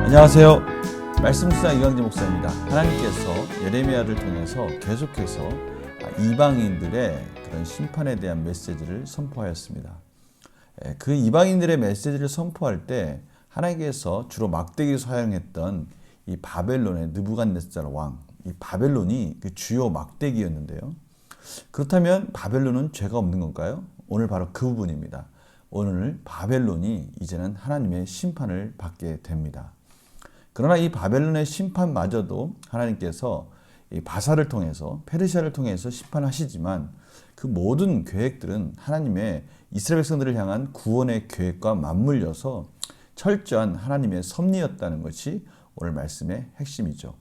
안녕하세요. 말씀 묵상 이광재 목사입니다. 하나님께서 예레미야를 통해서 계속해서 이방인들의 그런 심판에 대한 메시지를 선포하였습니다. 그 이방인들의 메시지를 선포할 때 하나님께서 주로 막대기를 사용했던 이 바벨론의 느부갓네살 왕, 이 바벨론이 그 주요 막대기였는데요. 그렇다면 바벨론은 죄가 없는 건가요? 오늘 바로 그 부분입니다. 오늘 바벨론이 이제는 하나님의 심판을 받게 됩니다. 그러나 이 바벨론의 심판마저도 하나님께서 이 바사를 통해서 페르시아를 통해서 심판하시지만 그 모든 계획들은 하나님의 이스라엘 백성들을 향한 구원의 계획과 맞물려서 철저한 하나님의 섭리였다는 것이 오늘 말씀의 핵심이죠.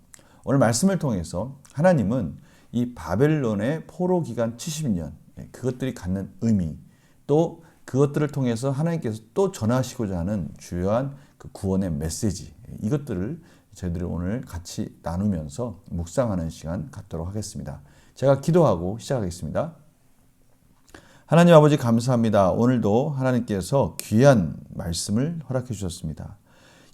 오늘 말씀을 통해서 하나님은 이 바벨론의 포로 기간 70년 그것들이 갖는 의미 또 그것들을 통해서 하나님께서 또 전하시고자 하는 주요한 그 구원의 메시지 이것들을 저희들이 오늘 같이 나누면서 묵상하는 시간 갖도록 하겠습니다. 제가 기도하고 시작하겠습니다. 하나님 아버지 감사합니다. 오늘도 하나님께서 귀한 말씀을 허락해 주셨습니다.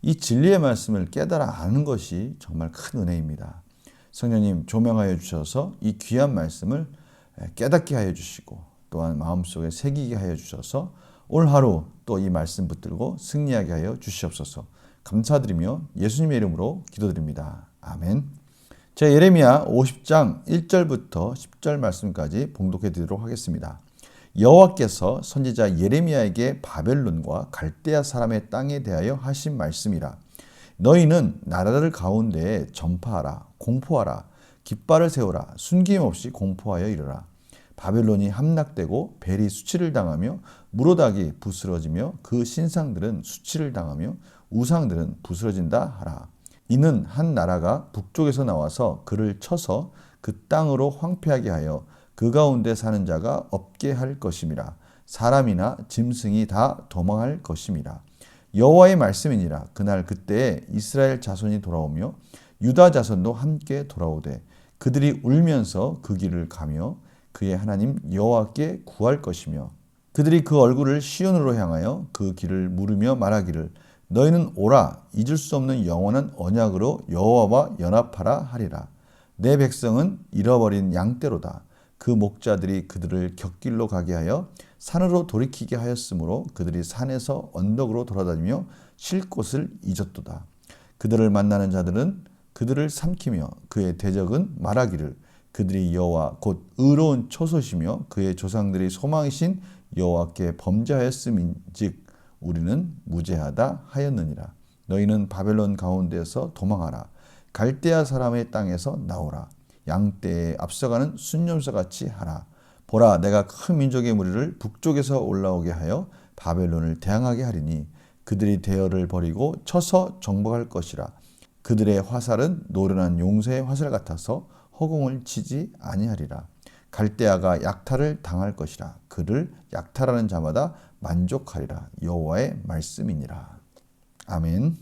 이 진리의 말씀을 깨달아 아는 것이 정말 큰 은혜입니다. 성령님 조명하여 주셔서 이 귀한 말씀을 깨닫게 하여 주시고 또한 마음속에 새기게 하여 주셔서 오늘 하루 또 이 말씀 붙들고 승리하게 하여 주시옵소서. 감사드리며 예수님의 이름으로 기도드립니다. 아멘. 제가 예레미야 50장 1절부터 10절 말씀까지 봉독해 드리도록 하겠습니다. 여호와께서 선지자 예레미야에게 바벨론과 갈대아 사람의 땅에 대하여 하신 말씀이라. 너희는 나라들 가운데에 전파하라, 공포하라, 깃발을 세우라, 숨김없이 공포하여 이르라. 바벨론이 함락되고 벨이 수치를 당하며 무로닥이 부스러지며 그 신상들은 수치를 당하며 우상들은 부스러진다 하라. 이는 한 나라가 북쪽에서 나와서 그를 쳐서 그 땅으로 황폐하게 하여 그 가운데 사는 자가 없게 할 것임이라. 사람이나 짐승이 다 도망할 것임이라. 여호와의 말씀이니라. 그날 그때에 이스라엘 자손이 돌아오며 유다 자손도 함께 돌아오되 그들이 울면서 그 길을 가며 그의 하나님 여호와께 구할 것이며 그들이 그 얼굴을 시온으로 향하여 그 길을 물으며 말하기를 너희는 오라 잊을 수 없는 영원한 언약으로 여호와와 연합하라 하리라. 내 백성은 잃어버린 양떼로다. 그 목자들이 그들을 곁길로 가게 하여 산으로 돌이키게 하였으므로 그들이 산에서 언덕으로 돌아다니며 쉴 곳을 잊었도다. 그들을 만나는 자들은 그들을 삼키며 그의 대적은 말하기를 그들이 여호와 곧 의로운 초소시며 그의 조상들이 소망이신 여호와께 범죄하였음인즉 우리는 무죄하다 하였느니라. 너희는 바벨론 가운데서 도망하라. 갈대아 사람의 땅에서 나오라. 양떼에 앞서가는 순념사같이 하라. 보라 내가 큰 민족의 무리를 북쪽에서 올라오게 하여 바벨론을 대항하게 하리니 그들이 대열을 버리고 쳐서 정복할 것이라. 그들의 화살은 노련한 용사의 화살 같아서 허공을 치지 아니하리라. 갈대아가 약탈을 당할 것이라. 그를 약탈하는 자마다 만족하리라. 여호와의 말씀이니라. 아멘.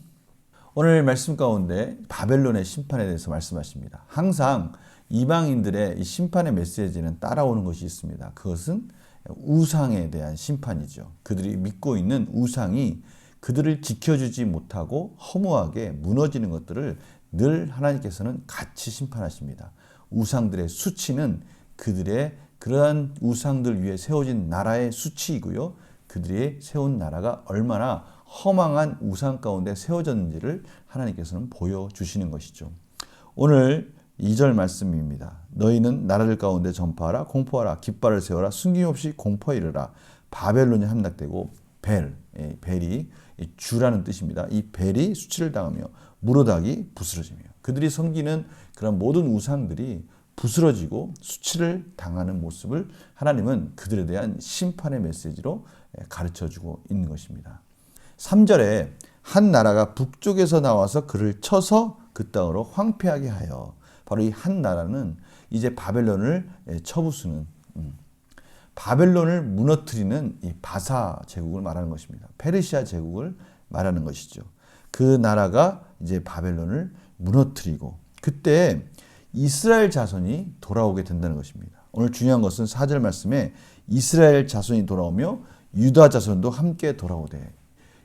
오늘 말씀 가운데 바벨론의 심판에 대해서 말씀하십니다. 항상 이방인들의 이 심판의 메시지는 따라오는 것이 있습니다. 그것은 우상에 대한 심판이죠. 그들이 믿고 있는 우상이 그들을 지켜주지 못하고 허무하게 무너지는 것들을 늘 하나님께서는 같이 심판하십니다. 우상들의 수치는 그들의 그러한 우상들 위에 세워진 나라의 수치이고요. 그들이 세운 나라가 얼마나 허망한 우상 가운데 세워졌는지를 하나님께서는 보여주시는 것이죠. 오늘 2절 말씀입니다. 너희는 나라들 가운데 전파하라, 공포하라, 깃발을 세워라, 숨김없이 공포에 이르라. 바벨론이 함락되고 벨이 주라는 뜻입니다. 이 벨이 수치를 당하며 무로닥이 부스러지며 그들이 섬기는 그런 모든 우상들이 부스러지고 수치를 당하는 모습을 하나님은 그들에 대한 심판의 메시지로 가르쳐주고 있는 것입니다. 3절에 한 나라가 북쪽에서 나와서 그를 쳐서 그 땅으로 황폐하게 하여 바로 이 한 나라는 이제 바벨론을 쳐부수는 바벨론을 무너뜨리는 이 바사 제국을 말하는 것입니다. 페르시아 제국을 말하는 것이죠. 그 나라가 이제 바벨론을 무너뜨리고 그때 이스라엘 자손이 돌아오게 된다는 것입니다. 오늘 중요한 것은 4절 말씀에 이스라엘 자손이 돌아오며 유다 자손도 함께 돌아오되,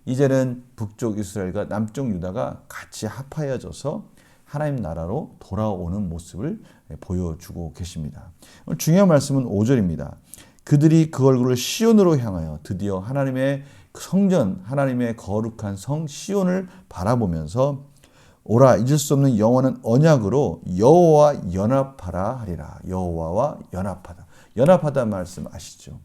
이제는 북쪽 이스라엘과 남쪽 유다가 같이 합하여져서 하나님 나라로 돌아오는 모습을 보여주고 계십니다. 오늘 중요한 말씀은 5절입니다. 그들이 그 얼굴을 시온으로 향하여 드디어 하나님의 성전, 하나님의 거룩한 성 시온을 바라보면서 오라 잊을 수 없는 영원한 언약으로 여호와와 연합하라 하리라. 여호와와 연합하다. 연합하다 말씀 아시죠?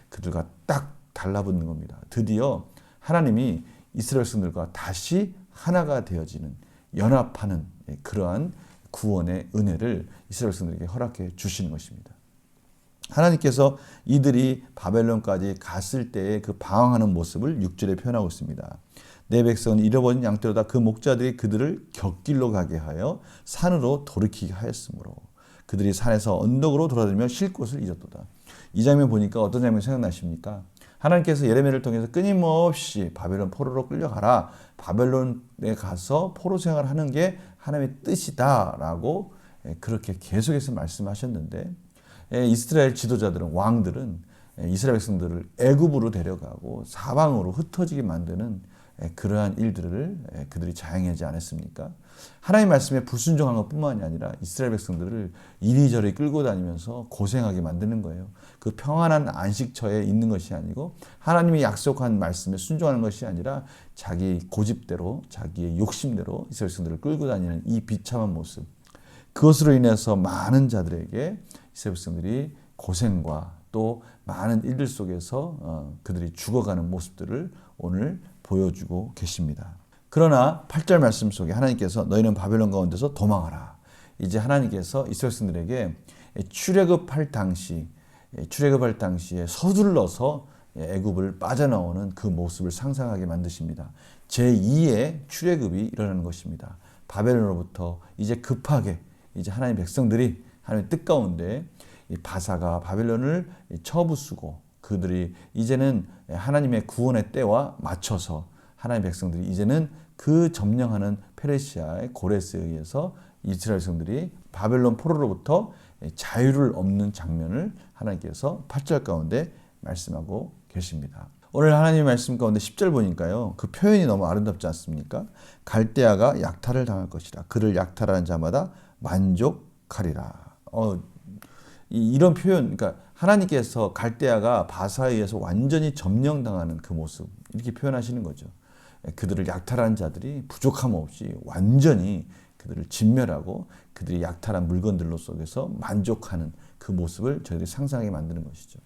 그들과 딱 달라붙는 겁니다. 드디어 하나님이 이스라엘 백성들과 다시 하나가 되어지는, 연합하는 그러한 구원의 은혜를 이스라엘 백성들에게 허락해 주시는 것입니다. 하나님께서 이들이 바벨론까지 갔을 때의 그 방황하는 모습을 6절에 표현하고 있습니다. 내 백성은 잃어버린 양떼로다. 그 목자들이 그들을 곁길로 가게 하여 산으로 돌이키게 하였으므로 그들이 산에서 언덕으로 돌아다니며 쉴 곳을 잊었도다. 이 장면 보니까 어떤 장면이 생각나십니까? 하나님께서 예레미야를 통해서 끊임없이 바벨론 포로로 끌려가라, 바벨론에 가서 포로 생활하는 게 하나님의 뜻이다라고 그렇게 계속해서 말씀하셨는데, 이스라엘 지도자들은, 왕들은 이스라엘 백성들을 애굽으로 데려가고 사방으로 흩어지게 만드는 그러한 일들을 그들이 자행하지 않았습니까? 하나님의 말씀에 불순종한 것뿐만이 아니라 이스라엘 백성들을 이리저리 끌고 다니면서 고생하게 만드는 거예요. 그 평안한 안식처에 있는 것이 아니고 하나님이 약속한 말씀에 순종하는 것이 아니라 자기 고집대로, 자기의 욕심대로 이스라엘 백성들을 끌고 다니는 이 비참한 모습, 그것으로 인해서 많은 자들에게 이스라엘 백성들이 고생과 또 많은 일들 속에서 그들이 죽어가는 모습들을 오늘 보여주고 계십니다. 그러나 8절 말씀 속에 하나님께서 너희는 바벨론 가운데서 도망하라. 이제 하나님께서 이스라엘 백성들에게 출애굽할 당시에 서둘러서 애굽을 빠져나오는 그 모습을 상상하게 만드십니다. 제2의 출애굽이 일어나는 것입니다. 바벨론으로부터 이제 급하게 이제 하나님 백성들이 하나님의 뜻 가운데 바사가 바벨론을 쳐부수고 그들이 이제는 하나님의 구원의 때와 맞춰서 하나님의 백성들이 이제는 그 점령하는 페르시아의 고레스에 의해서 이스라엘 백성들이 바벨론 포로로부터 자유를 얻는 장면을 하나님께서 8절 가운데 말씀하고 계십니다. 오늘 하나님의 말씀 가운데 10절 보니까요, 그 표현이 너무 아름답지 않습니까? 갈대아가 약탈을 당할 것이라. 그를 약탈하는 자마다 만족하리라. 이런 표현, 그러니까 하나님께서 갈대아가 바사에 의해서 완전히 점령당하는 그 모습, 이렇게 표현하시는 거죠. 그들을 약탈한 자들이 부족함 없이 완전히 그들을 진멸하고 그들이 약탈한 물건들로 속에서 만족하는 그 모습을 저희들이 상상하게 만드는 것이죠.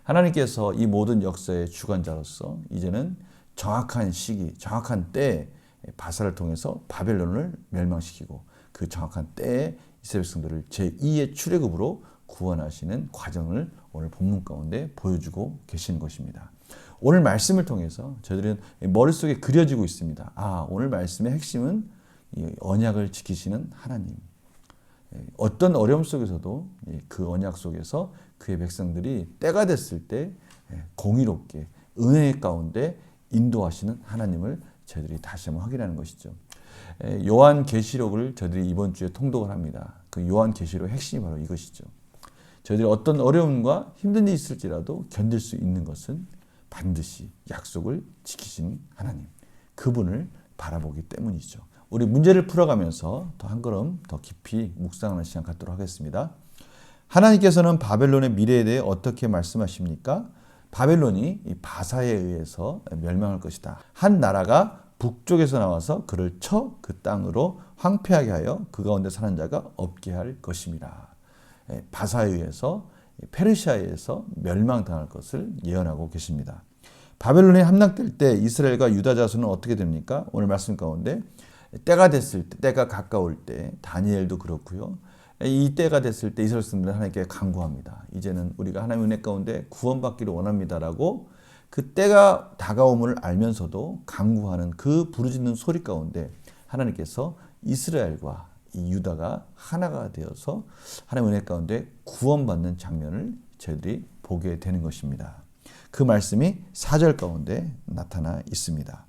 하나님께서 이 모든 역사의 주관자로서 이제는 정확한 시기, 정확한 때에 바사를 통해서 바벨론을 멸망시키고 그 정확한 때에 이스라엘 백성들을 제2의 출애굽으로 구원하시는 과정을 오늘 본문 가운데 보여주고 계시는 것입니다. 오늘 말씀을 통해서 저희들은 머릿속에 그려지고 있습니다. 오늘 말씀의 핵심은 이 언약을 지키시는 하나님. 어떤 어려움 속에서도 그 언약 속에서 그의 백성들이 때가 됐을 때 공의롭게 은혜 가운데 인도하시는 하나님을 저희들이 다시 한번 확인하는 것이죠. 요한계시록을 저희들이 이번 주에 통독을 합니다. 그 요한계시록의 핵심이 바로 이것이죠. 저희들이 어떤 어려움과 힘든 일이 있을지라도 견딜 수 있는 것은 반드시 약속을 지키시는 하나님, 그분을 바라보기 때문이죠. 우리 문제를 풀어가면서 더 한 걸음 더 깊이 묵상하는 시간 갖도록 하겠습니다. 하나님께서는 바벨론의 미래에 대해 어떻게 말씀하십니까? 바벨론이 이 바사에 의해서 멸망할 것이다. 한 나라가 북쪽에서 나와서 그를 쳐 그 땅으로 황폐하게 하여 그 가운데 사는 자가 없게 할 것입니다. 바사에 의해서, 페르시아에 의해서 멸망당할 것을 예언하고 계십니다. 바벨론이 함락될 때 이스라엘과 유다 자손은 어떻게 됩니까? 오늘 말씀 가운데 때가 됐을 때, 때가 가까울 때, 다니엘도 그렇고요. 이 때가 됐을 때 이스라엘 백성들은 하나님께 간구합니다. 이제는 우리가 하나님의 은혜 가운데 구원받기를 원합니다라고 그 때가 다가옴을 알면서도 간구하는 그 부르짖는 소리 가운데 하나님께서 이스라엘과 이 유다가 하나가 되어서 하나님의 은혜 가운데 구원받는 장면을 저희들이 보게 되는 것입니다. 그 말씀이 4절 가운데 나타나 있습니다.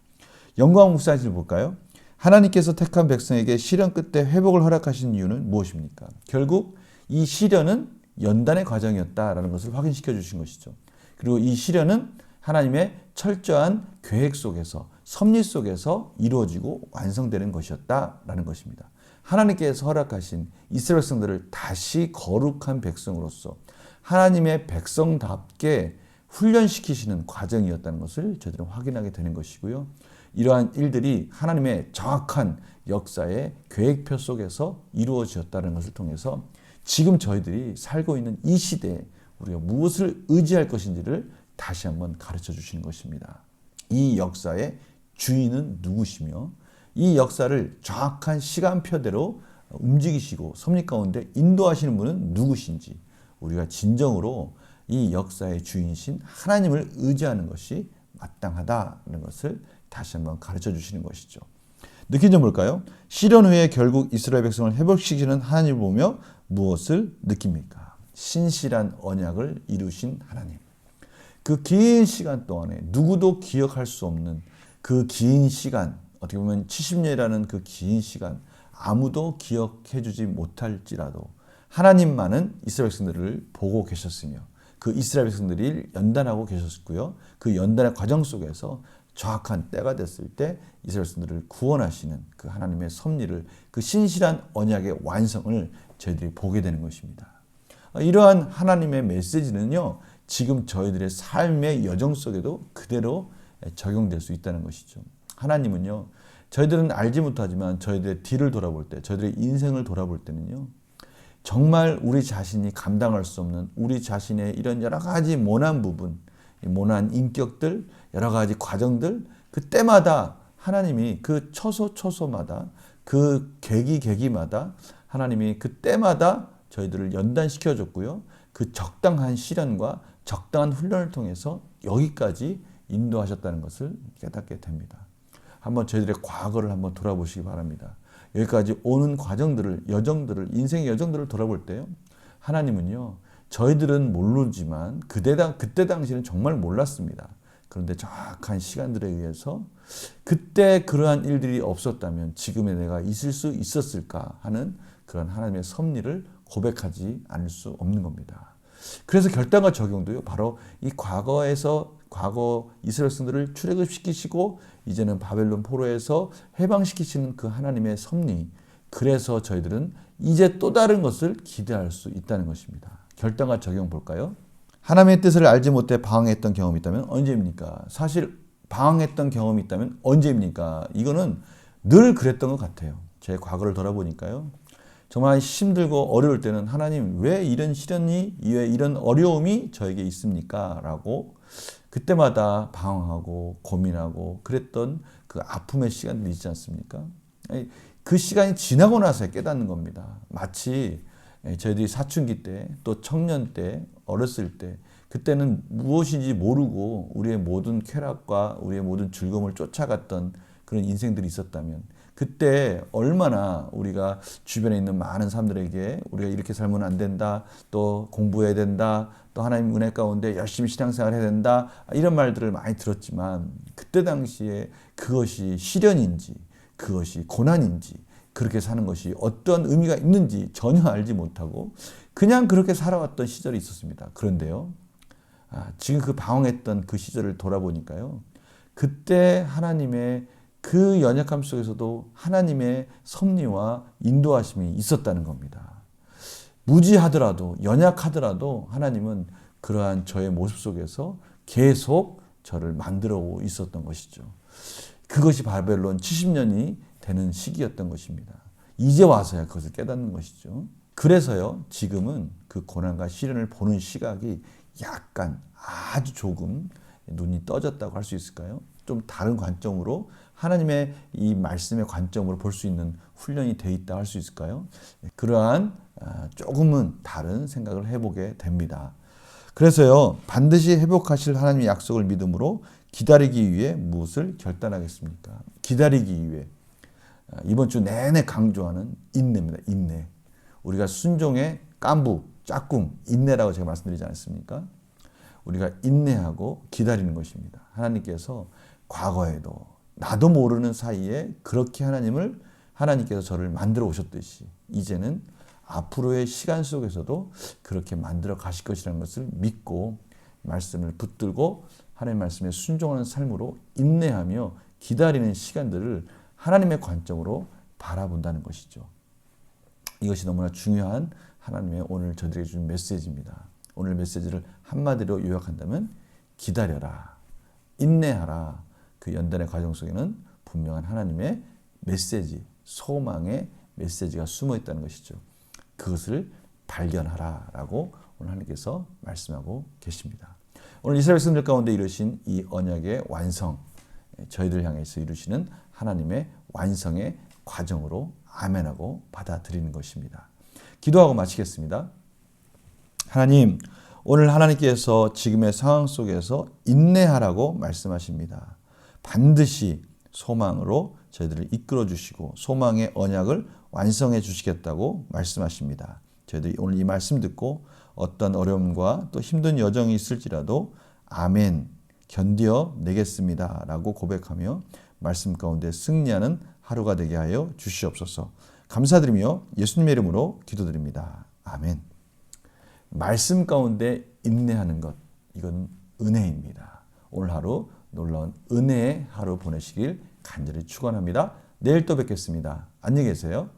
영광 묵상을 볼까요? 하나님께서 택한 백성에게 시련 끝에 회복을 허락하신 이유는 무엇입니까? 결국 이 시련은 연단의 과정이었다라는 것을 확인시켜 주신 것이죠. 그리고 이 시련은 하나님의 철저한 계획 속에서, 섭리 속에서 이루어지고 완성되는 것이었다라는 것입니다. 하나님께서 허락하신 이스라엘 백성들을 다시 거룩한 백성으로서 하나님의 백성답게 훈련시키시는 과정이었다는 것을 저희들은 확인하게 되는 것이고요. 이러한 일들이 하나님의 정확한 역사의 계획표 속에서 이루어졌다는 것을 통해서 지금 저희들이 살고 있는 이 시대에 우리가 무엇을 의지할 것인지를 다시 한번 가르쳐 주시는 것입니다. 이 역사의 주인은 누구시며 이 역사를 정확한 시간표대로 움직이시고 섭리 가운데 인도하시는 분은 누구신지 우리가 진정으로 이 역사의 주인이신 하나님을 의지하는 것이 마땅하다는 것을 다시 한번 가르쳐 주시는 것이죠. 느낀 점 볼까요? 시련 후에 결국 이스라엘 백성을 회복시키는 하나님을 보며 무엇을 느낍니까? 신실한 언약을 이루신 하나님. 그 긴 시간 동안에 누구도 기억할 수 없는 그 긴 시간, 어떻게 보면 70년이라는 그 긴 시간 아무도 기억해 주지 못할지라도 하나님만은 이스라엘 백성들을 보고 계셨으며 그 이스라엘 백성들이 연단하고 계셨고요. 그 연단의 과정 속에서 정확한 때가 됐을 때 이스라엘 백성들을 구원하시는 그 하나님의 섭리를, 그 신실한 언약의 완성을 저희들이 보게 되는 것입니다. 이러한 하나님의 메시지는요, 지금 저희들의 삶의 여정 속에도 그대로 적용될 수 있다는 것이죠. 하나님은요, 저희들은 알지 못하지만 저희들의 뒤를 돌아볼 때, 저희들의 인생을 돌아볼 때는요, 정말 우리 자신이 감당할 수 없는 우리 자신의 이런 여러 가지 모난 부분, 모난 인격들, 여러 가지 과정들, 그때마다 하나님이 그 처소마다 그 계기마다 하나님이 그때마다 저희들을 연단시켜 줬고요. 그 적당한 시련과 적당한 훈련을 통해서 여기까지 인도하셨다는 것을 깨닫게 됩니다. 한번 저희들의 과거를 한번 돌아보시기 바랍니다. 여기까지 오는 과정들을, 여정들을, 인생의 여정들을 돌아볼 때요, 하나님은요, 저희들은 모르지만 그때 당시는 정말 몰랐습니다. 그런데 정확한 시간들에 의해서 그때 그러한 일들이 없었다면 지금의 내가 있을 수 있었을까 하는 그런 하나님의 섭리를 고백하지 않을 수 없는 겁니다. 그래서 결단과 적용도요, 바로 이 과거 이스라엘 백성들을 출애굽시키시고 이제는 바벨론 포로에서 해방시키시는 그 하나님의 섭리, 그래서 저희들은 이제 또 다른 것을 기대할 수 있다는 것입니다. 결단과 적용 볼까요? 하나님의 뜻을 알지 못해 방황했던 경험이 있다면 언제입니까? 사실 방황했던 경험이 있다면 언제입니까? 이거는 늘 그랬던 것 같아요. 제 과거를 돌아보니까요. 정말 힘들고 어려울 때는 하나님 왜 이런 시련이, 왜 이런 어려움이 저에게 있습니까? 라고 그때마다 방황하고 고민하고 그랬던 그 아픔의 시간들이 있지 않습니까? 그 시간이 지나고 나서 깨닫는 겁니다. 마치 저희들이 사춘기 때, 또 청년 때, 어렸을 때, 그때는 무엇인지 모르고 우리의 모든 쾌락과 우리의 모든 즐거움을 쫓아갔던 그런 인생들이 있었다면 그때 얼마나 우리가 주변에 있는 많은 사람들에게 우리가 이렇게 살면 안 된다, 또 공부해야 된다, 또 하나님 은혜 가운데 열심히 신앙생활 해야 된다, 이런 말들을 많이 들었지만 그때 당시에 그것이 시련인지 그것이 고난인지 그렇게 사는 것이 어떤 의미가 있는지 전혀 알지 못하고 그냥 그렇게 살아왔던 시절이 있었습니다. 그런데요, 지금 그 방황했던 그 시절을 돌아보니까요, 그때 하나님의 그 연약함 속에서도 하나님의 섭리와 인도하심이 있었다는 겁니다. 무지하더라도, 연약하더라도 하나님은 그러한 저의 모습 속에서 계속 저를 만들어 오고 있었던 것이죠. 그것이 바벨론 70년이 되는 시기였던 것입니다. 이제 와서야 그것을 깨닫는 것이죠. 그래서요, 지금은 그 고난과 시련을 보는 시각이 약간 아주 조금 눈이 떠졌다고 할 수 있을까요? 좀 다른 관점으로 하나님의 이 말씀의 관점으로 볼 수 있는 훈련이 돼 있다 할 수 있을까요? 그러한 조금은 다른 생각을 해보게 됩니다. 그래서요, 반드시 회복하실 하나님의 약속을 믿음으로 기다리기 위해 무엇을 결단하겠습니까? 기다리기 위해 이번 주 내내 강조하는 인내입니다. 인내. 우리가 순종의 깐부, 짝꿍, 인내라고 제가 말씀드리지 않았습니까? 우리가 인내하고 기다리는 것입니다. 하나님께서 과거에도 나도 모르는 사이에 그렇게 하나님께서 저를 만들어 오셨듯이 이제는 앞으로의 시간 속에서도 그렇게 만들어 가실 것이라는 것을 믿고 말씀을 붙들고 하나님의 말씀에 순종하는 삶으로 인내하며 기다리는 시간들을 하나님의 관점으로 바라본다는 것이죠. 이것이 너무나 중요한 하나님의 오늘 저들에게 준 메시지입니다. 오늘 메시지를 한마디로 요약한다면 기다려라, 인내하라. 그 연단의 과정 속에는 분명한 하나님의 메시지, 소망의 메시지가 숨어 있다는 것이죠. 그것을 발견하라라고 오늘 하나님께서 말씀하고 계십니다. 오늘 이스라엘 백성들 가운데 이루신 이 언약의 완성, 저희들 향해서 이루시는 하나님의 완성의 과정으로 아멘하고 받아들이는 것입니다. 기도하고 마치겠습니다. 하나님, 오늘 하나님께서 지금의 상황 속에서 인내하라고 말씀하십니다. 반드시 소망으로 저희들을 이끌어 주시고 소망의 언약을 완성해 주시겠다고 말씀하십니다. 저희들이 오늘 이 말씀 듣고 어떤 어려움과 또 힘든 여정이 있을지라도 아멘, 견디어 내겠습니다 라고 고백하며 말씀 가운데 승리하는 하루가 되게 하여 주시옵소서. 감사드리며 예수님의 이름으로 기도드립니다. 아멘. 말씀 가운데 인내하는 것, 이건 은혜입니다. 오늘 하루 놀라운 은혜의 하루 보내시길 간절히 축원합니다. 내일 또 뵙겠습니다. 안녕히 계세요.